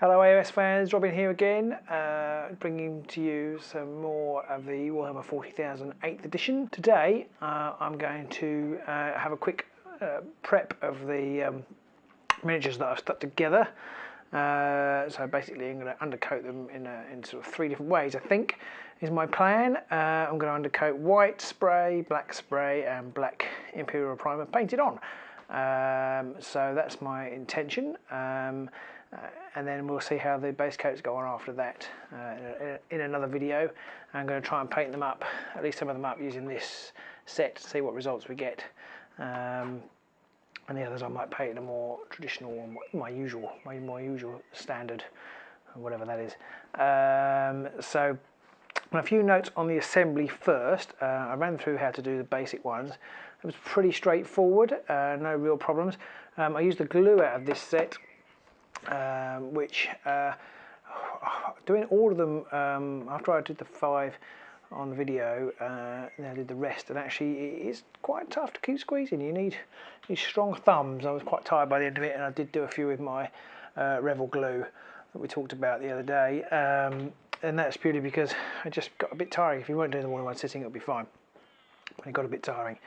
Hello AOS fans, Robin here again, bringing to you some more of the Warhammer 40,000 8th edition. Today I'm going to have a quick prep of the miniatures that I've stuck together. So basically I'm going to undercoat them in sort of 3 different ways, I think, is my plan. I'm going to undercoat white spray, black spray and black Imperial primer painted on. So that's my intention. And then we'll see how the base coats go on after that in another video. I'm going to try and paint them up, at least some of them up, using this set to see what results we get. And the others I might paint in a more traditional one, my more usual standard, whatever that is. So a few notes on the assembly first. I ran through how to do the basic ones. It was pretty straightforward, no real problems. I used the glue out of this set, which doing all of them after I did the 5 on the video, then I did the rest, and actually it is quite tough to keep squeezing. You need strong thumbs. I was quite tired by the end of it, and I did do a few with my Revel glue that we talked about the other day, and that's purely because I just got a bit tiring. If you weren't doing them all in one sitting, it would be fine. It got a bit tiring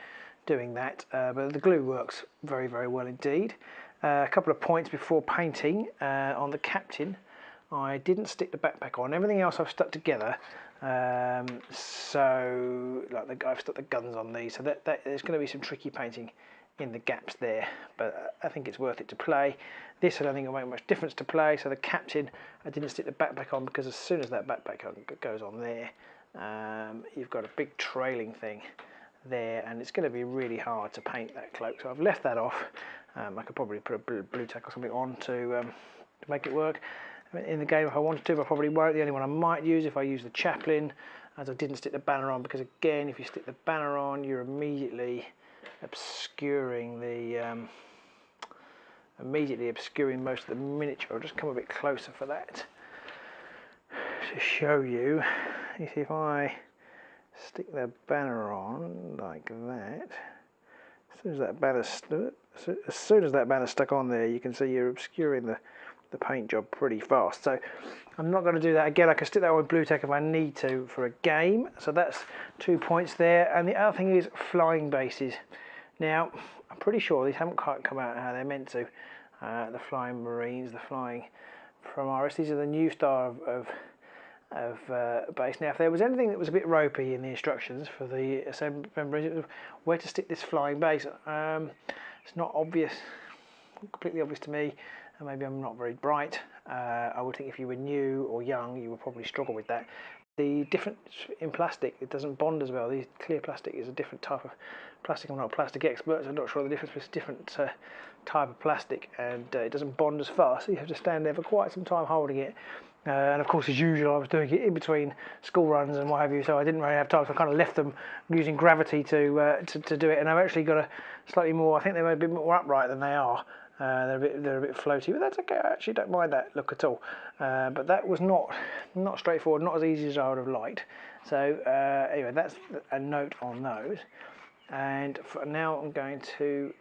doing that, but the glue works very, very well indeed. A couple of points before painting. On the captain, I didn't stick the backpack on. Everything else I've stuck together. So like I've stuck the guns on these, so that there's going to be some tricky painting in the gaps there, but I think it's worth it to play. This I don't think it'll make much difference to play. So the captain, I didn't stick the backpack on because as soon as that backpack goes on there, you've got a big trailing thing there, and it's going to be really hard to paint that cloak. So I've left that off. I could probably put a blue tack or something on to make it work. In the game, if I wanted to, but I probably won't. The only one I might use if I use the chaplain, as I didn't stick the banner on, because again, if you stick the banner on, you're immediately obscuring most of the miniature. I'll just come a bit closer for that to show you. You see, if I stick the banner on like that, as soon as that banner's stuck on there, you can see you're obscuring the paint job pretty fast. So I'm not going to do that again. I can stick that on with blue tack if I need to for a game. So that's 2 points there. And the other thing is flying bases. Now I'm pretty sure these haven't quite come out how they're meant to. The flying marines, the flying Primaris. These are the new style of base. Now if there was anything that was a bit ropey in the instructions for the assembly, it was where to stick this flying base. It's not obvious, completely obvious to me, and maybe I'm not very bright. I would think if you were new or young, you would probably struggle with that. The difference in plastic, it doesn't bond as well. The clear plastic is a different type of plastic. I'm not a plastic expert, so I'm not sure the difference, but it's a different type of plastic, and it doesn't bond as fast, so you have to stand there for quite some time holding it. And of course, as usual, I was doing it in between school runs and what have you, so I didn't really have time, so I kind of left them using gravity to do it. And I've actually got a slightly more, I think they were a bit more upright than they are. They're a bit floaty, but that's okay. I actually don't mind that look at all. But that was not straightforward, not as easy as I would have liked. So anyway, that's a note on those. And for now, I'm going to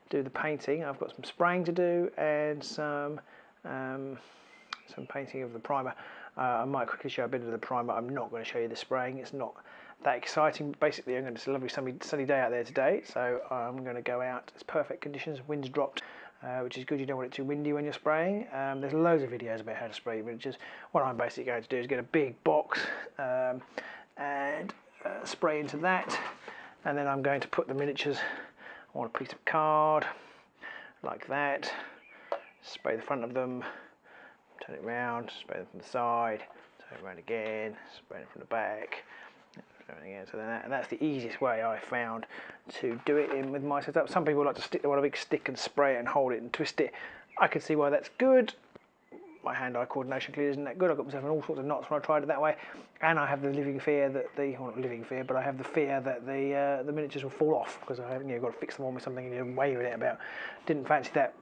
do the painting. I've got some spraying to do and some painting of the primer. I might quickly show a bit of the primer. I'm not going to show you the spraying. It's not that exciting. Basically, it's a lovely sunny day out there today, so I'm going to go out. It's perfect conditions. Wind's dropped, which is good. You don't want it too windy when you're spraying. There's loads of videos about how to spray miniatures. What I'm basically going to do is get a big box and spray into that, and then I'm going to put the miniatures on a piece of card like that. Spray the front of them. Turn it round, spray them from the side, turn it around again, spray them from the back, again. So then that's the easiest way I found to do it in with my setup. Some people like to stick them on a big stick and spray it and hold it and twist it. I can see why that's good. My hand-eye coordination clearly isn't that good. I got myself in all sorts of knots when I tried it that way, and I have the living fear that well, not living fear, but I have the fear that the miniatures will fall off because I haven't got to fix them on with something and you're waving it about. Didn't fancy that.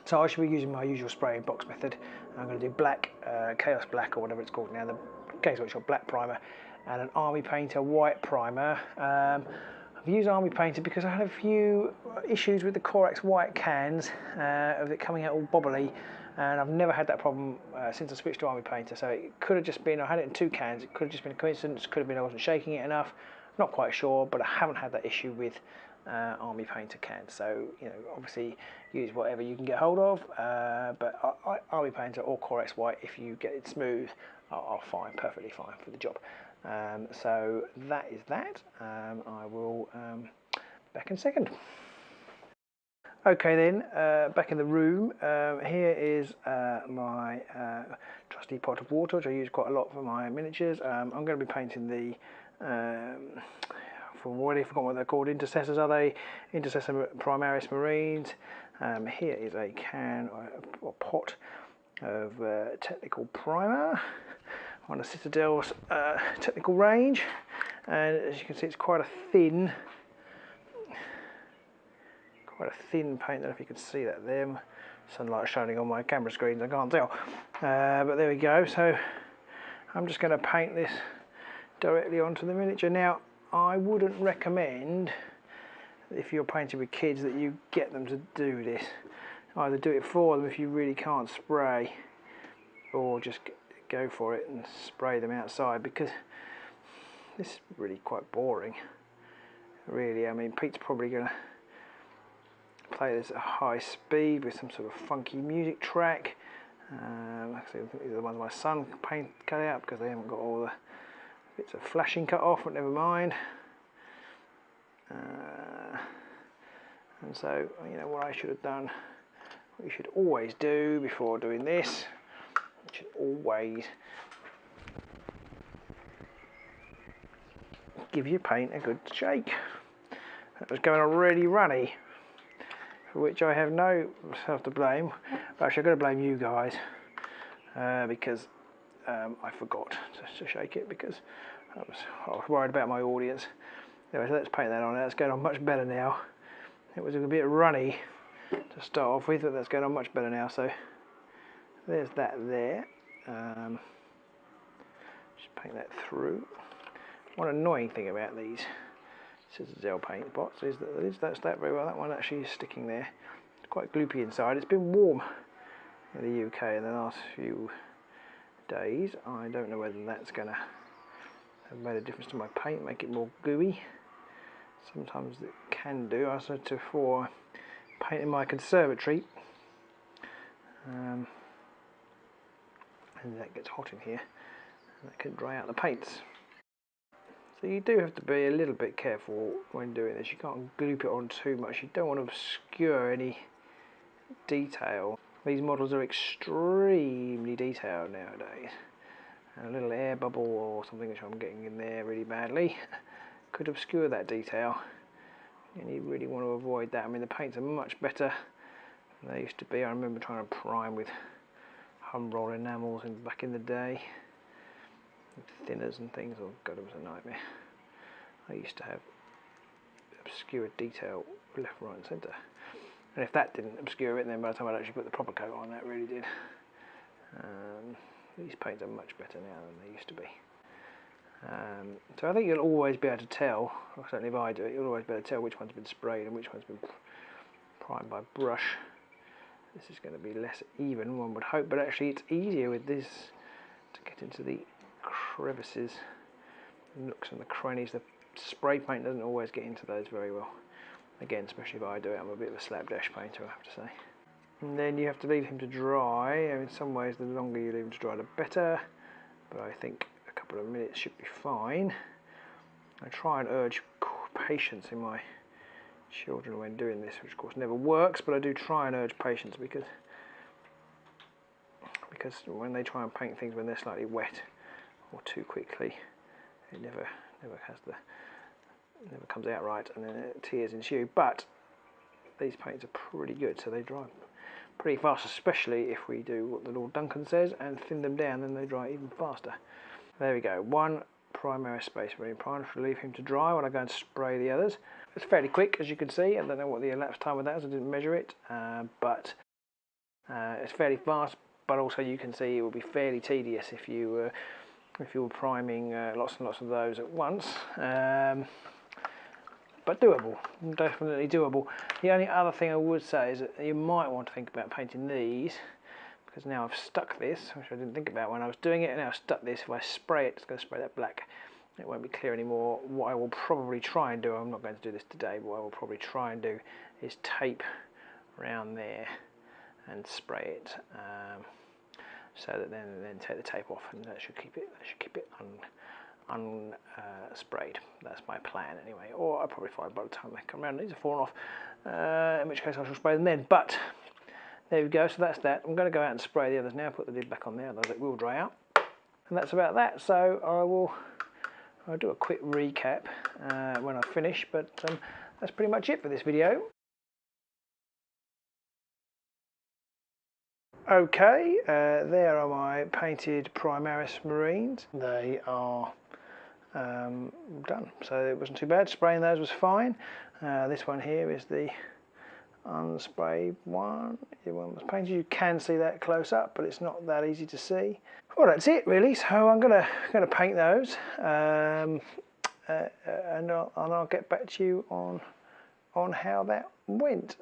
So I should be using my usual spraying box method. I'm going to do black, Chaos Black or whatever it's called now, the Games Workshop black primer, and an Army Painter white primer. I've used Army Painter because I had a few issues with the Corex white cans of it coming out all bobbly, and I've never had that problem since I switched to Army Painter. So it could have just been, I had it in 2 cans, it could have just been a coincidence, could have been I wasn't shaking it enough, not quite sure, but I haven't had that issue with Army Painter cans. So, you know, obviously use whatever you can get hold of, but Army Painter or Corex white, if you get it smooth, are fine, perfectly fine for the job. So that is that. I will back in a second. Okay then, back in the room. Here is my trusty pot of water, which I use quite a lot for my miniatures. I'm going to be painting the, I've already forgotten what they're called, intercessors are they? Intercessor Primaris Marines. Here is a can or pot of technical primer on a Citadel's technical range, and as you can see it's quite a thin paint. I don't know if you can see that there, sunlight shining on my camera screens, I can't tell, but there we go. So I'm just going to paint this directly onto the miniature. Now I wouldn't recommend, if you're painting with kids, that you get them to do this. Either do it for them if you really can't spray, or just go for it and spray them outside, because this is really quite boring, really. I mean, Pete's probably going to play this at a high speed with some sort of funky music track. Actually, I think these are the ones my son cut out because they haven't got all the bits of flashing cut off, but never mind. And so, you know, what I should have done, what you should always do before doing this, you should always give your paint a good shake. That was going already runny, for which I have no self to blame. But actually, I've got to blame you guys because I forgot to shake it, because I was worried about my audience. Anyway, so let's paint that on. That's going on much better now. It was a bit runny to start off with, but that's going on much better now. So there's that there. Just paint that through. One annoying thing about these Citadel paint pots is that that's that very well. That one actually is sticking there. It's quite gloopy inside. It's been warm in the UK in the last few days. I don't know whether that's going to have made a difference to my paint, make it more gooey. Sometimes it can do. I said before, paint in my conservatory, and that gets hot in here, and that can dry out the paints. So you do have to be a little bit careful when doing this. You can't gloop it on too much. You don't want to obscure any detail. These models are extremely detailed nowadays, and a little air bubble or something which I'm getting in there really badly could obscure that detail, and you really want to avoid that. I mean, the paints are much better than they used to be. I remember trying to prime with Humbrol enamels back in the day, with thinners and things. Oh god, it was a nightmare. I used to have obscured detail left, right and centre, and if that didn't obscure it, then by the time I'd actually put the proper coat on, that really did. These paints are much better now than they used to be. So I think you'll always be able to tell, or certainly if I do it, you'll always be able to tell which one's been sprayed and which one's been primed by brush. This is going to be less even, one would hope, but actually it's easier with this to get into the crevices, the nooks and the crannies. The spray paint doesn't always get into those very well. Again, especially if I do it, I'm a bit of a slapdash painter, I have to say. And then you have to leave him to dry. In some ways, the longer you leave him to dry, the better, but I think a couple of minutes should be fine. I try and urge patience in my children when doing this, which of course never works, but I do try and urge patience because when they try and paint things when they're slightly wet or too quickly, it never comes out right, and then tears ensue. But these paints are pretty good, so they dry pretty fast, especially if we do what the Lord Duncan says and thin them down, then they dry even faster. There we go, one Primaris Space Marine primer. I leave him to dry while I go and spray the others. It's fairly quick, as you can see. I don't know what the elapsed time of that is, I didn't measure it, but it's fairly fast. But also you can see it will be fairly tedious if you were priming lots and lots of those at once. but doable, definitely doable. The only other thing I would say is that you might want to think about painting these, because now I've stuck this, which I didn't think about when I was doing it, and now I've stuck this. If I spray it, it's going to spray that black. It won't be clear anymore. What I will probably try and do, I'm not going to do this today, but what I will probably try and do is tape around there and spray it, so that then take the tape off, and that should keep it unsprayed. That's my plan anyway. Or I'll probably find by the time they come around these are falling off, in which case I shall spray them then. But there we go, so that's that. I'm going to go out and spray the others now, put the lid back on there, otherwise it will dry out. And that's about that. So I'll do a quick recap when I finish, but that's pretty much it for this video. Okay, there are my painted Primaris Marines. They are done, so it wasn't too bad. Spraying those was fine. This one here is the unsprayed one. The one was painted. You can see that close up, but it's not that easy to see. Well, that's it really. So I'm gonna paint those, and I'll get back to you on how that went.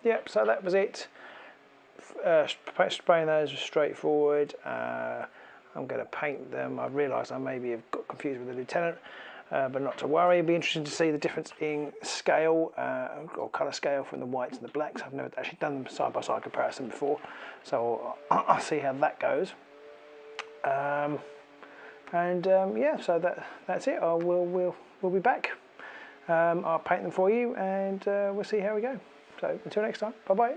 Yep. So that was it. Spraying those was straightforward. I'm going to paint them. I've realised I maybe have got confused with the lieutenant, but not to worry. It'd be interesting to see the difference in scale or colour scale from the whites and the blacks. I've never actually done them side by side comparison before, so I'll see how that goes. Yeah, so that's it. We'll be back. I'll paint them for you, and we'll see how we go. So until next time, bye bye.